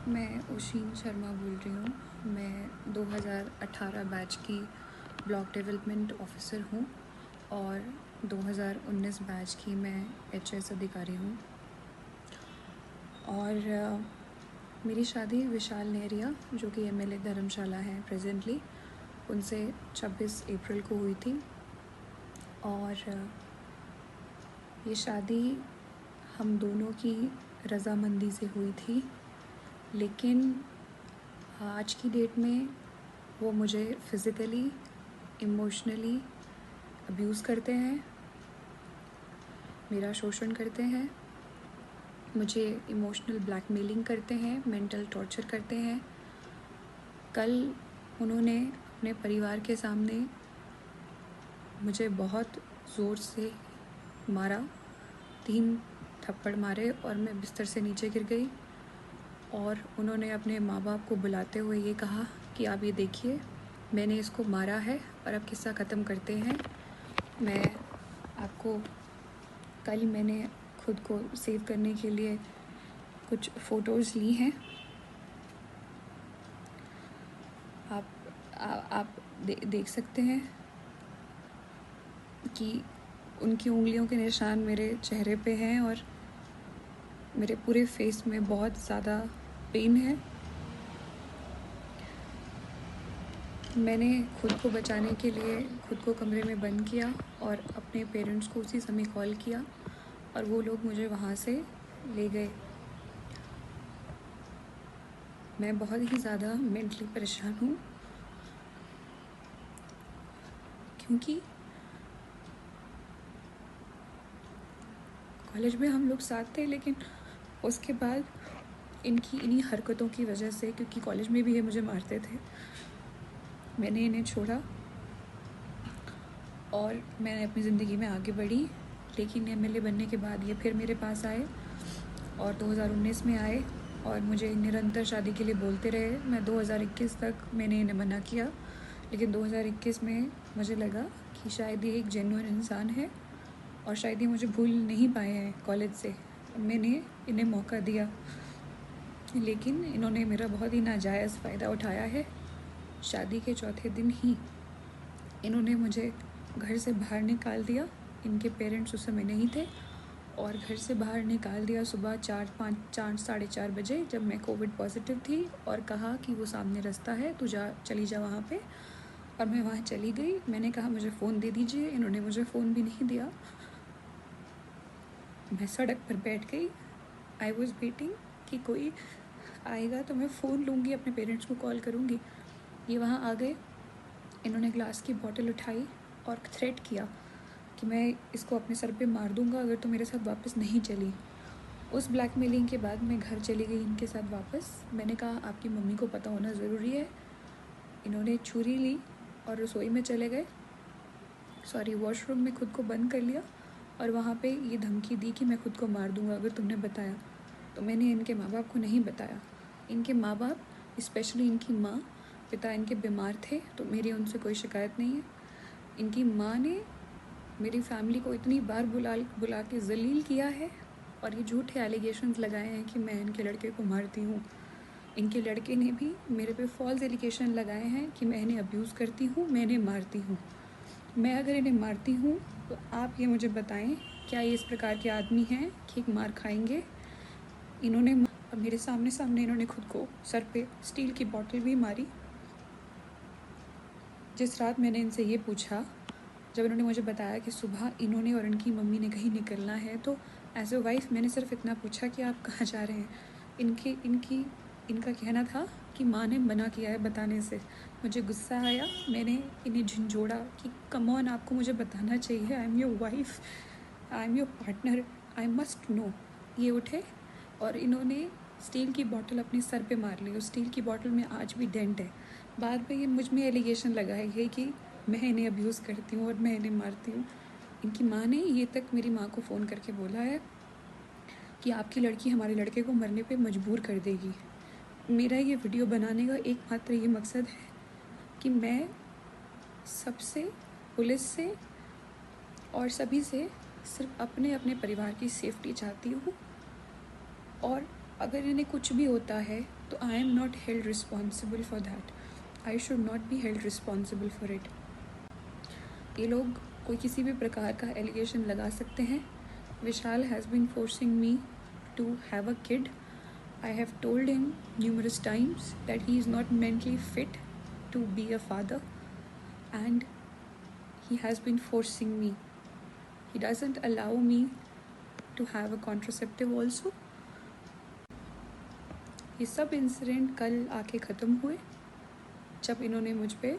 मैं ओशीन शर्मा बोल रही हूँ। मैं 2018 बैच की ब्लॉक डेवलपमेंट ऑफिसर हूँ और 2019 बैच की मैं एचएस अधिकारी हूँ। और मेरी शादी विशाल नेहरिया जो कि एमएलए धर्मशाला हैं प्रेजेंटली, उनसे 26 अप्रैल को हुई थी। और ये शादी हम दोनों की रज़ामंदी से हुई थी, लेकिन आज की डेट में वो मुझे फ़िज़िकली, इमोशनली अब्यूज़ करते हैं, मेरा शोषण करते हैं, मुझे इमोशनल ब्लैकमेलिंग करते हैं, मेंटल टॉर्चर करते हैं। कल उन्होंने अपने परिवार के सामने मुझे बहुत ज़ोर से मारा, 3 थप्पड़ मारे और मैं बिस्तर से नीचे गिर गई। और उन्होंने अपने माँ बाप को बुलाते हुए ये कहा कि आप ये देखिए, मैंने इसको मारा है और अब किस्सा ख़त्म करते हैं। मैं आपको कल मैंने खुद को सेव करने के लिए कुछ फ़ोटोज़ ली हैं, आप देख सकते हैं कि उनकी उंगलियों के निशान मेरे चेहरे पे हैं और मेरे पूरे फेस में बहुत ज़्यादा पेन है। मैंने खुद को बचाने के लिए खुद को कमरे में बंद किया और अपने पेरेंट्स को उसी समय कॉल किया और वो लोग मुझे वहाँ से ले गए। मैं बहुत ही ज़्यादा मेंटली परेशान हूँ, क्योंकि कॉलेज में हम लोग साथ थे, लेकिन उसके बाद इन्हीं हरकतों की वजह से, क्योंकि कॉलेज में भी ये मुझे मारते थे, मैंने इन्हें छोड़ा और मैंने अपनी ज़िंदगी में आगे बढ़ी। लेकिन एमएलए बनने के बाद ये फिर मेरे पास आए और 2019 में आए और मुझे निरंतर शादी के लिए बोलते रहे। मैं 2021 तक मैंने इन्हें मना किया, लेकिन 2021 में मुझे लगा कि शायद ये एक जेन्युइन इंसान है और शायद ये मुझे भूल नहीं पाए हैं कॉलेज से। मैंने इन्हें मौका दिया, लेकिन इन्होंने मेरा बहुत ही नाजायज़ फ़ायदा उठाया है। शादी के चौथे दिन ही इन्होंने मुझे घर से बाहर निकाल दिया। इनके पेरेंट्स उस समय नहीं थे और घर से बाहर निकाल दिया सुबह 4 साढ़े 4 बजे, जब मैं कोविड पॉजिटिव थी, और कहा कि वो सामने रास्ता है, तू चली जा वहाँ पे। और मैं वहाँ चली गई। मैंने कहा मुझे फ़ोन दे दीजिए, इन्होंने मुझे फ़ोन भी नहीं दिया। मैं सड़क पर बैठ गई। आई वॉज़ वेटिंग कि कोई आएगा तो मैं फ़ोन लूँगी, अपने पेरेंट्स को कॉल करूँगी। ये वहाँ आ गए, इन्होंने ग्लास की बॉटल उठाई और थ्रेट किया कि मैं इसको अपने सर पे मार दूँगा अगर तो मेरे साथ वापस नहीं चली। उस ब्लैकमेलिंग के बाद मैं घर चली गई इनके साथ वापस। मैंने कहा आपकी मम्मी को पता होना ज़रूरी है। इन्होंने छुरी ली और रसोई में चले गए, वॉशरूम में खुद को बंद कर लिया और वहाँ पे ये धमकी दी कि मैं खुद को मार दूँगा अगर तुमने बताया। तो मैंने इनके माँ बाप को नहीं बताया। इनके माँ बाप, स्पेशली इनकी माँ, पिता इनके बीमार थे, तो मेरी उनसे कोई शिकायत नहीं है। इनकी माँ ने मेरी फैमिली को इतनी बार बुला के ज़लील किया है और ये झूठे एलिगेशंस लगाए हैं कि मैं इनके लड़के को मारती हूँ। इनके लड़के ने भी मेरे पे फॉल्स एलिगेशन लगाए हैं कि मैं इन्हें अब्यूज़ करती हूँ, मैं इन्हें मारती हूँ। मैं अगर इन्हें मारती हूँ तो आप ये मुझे बताएं, क्या ये इस प्रकार के आदमी हैं कि एक मार खाएंगे? इन्होंने मेरे सामने इन्होंने खुद को सर पे स्टील की बॉटल भी मारी। जिस रात मैंने इनसे ये पूछा, जब इन्होंने मुझे बताया कि सुबह इन्होंने और इनकी मम्मी ने कहीं निकलना है, तो एज ए वाइफ मैंने सिर्फ इतना पूछा कि आप कहाँ जा रहे हैं। इनका कहना था कि माँ ने मना किया है बताने से। मुझे गुस्सा आया, मैंने इन्हें झिंझोड़ा कि कम ऑन, आपको मुझे बताना चाहिए, I am your wife, I am your partner, I must know. ये उठे और इन्होंने स्टील की बॉटल अपने सर पे मार ली। उस स्टील की बॉटल में आज भी डेंट है। बाद में ये मुझ में एलिगेशन लगाए है कि मैं इन्हें अब्यूज़ करती हूँ और मैं इन्हें मारती हूँ। इनकी माँ ने ये तक मेरी माँ को फ़ोन करके बोला है कि आपकी लड़की हमारे लड़के को मरने पे मजबूर कर देगी। मेरा ये वीडियो बनाने का एकमात्र ये मकसद है कि मैं सबसे, पुलिस से और सभी से सिर्फ अपने परिवार की सेफ्टी चाहती हूँ और अगर इन्हें कुछ भी होता है तो I am not held responsible for that, I should not be held responsible for it. ये लोग कोई किसी भी प्रकार का एलिगेशन लगा सकते हैं। Vishal has been forcing me to have a kid. I have told him numerous times that he is not mentally fit to be a father, and he has been forcing me. He doesn't allow me to have a contraceptive also. ये सब incident कल आके ख़त्म हुए जब इन्होंने मुझ पे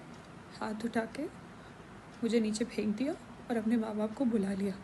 हाथ उठा के मुझे नीचे फेंक दिया और अपने माँ बाप को बुला लिया।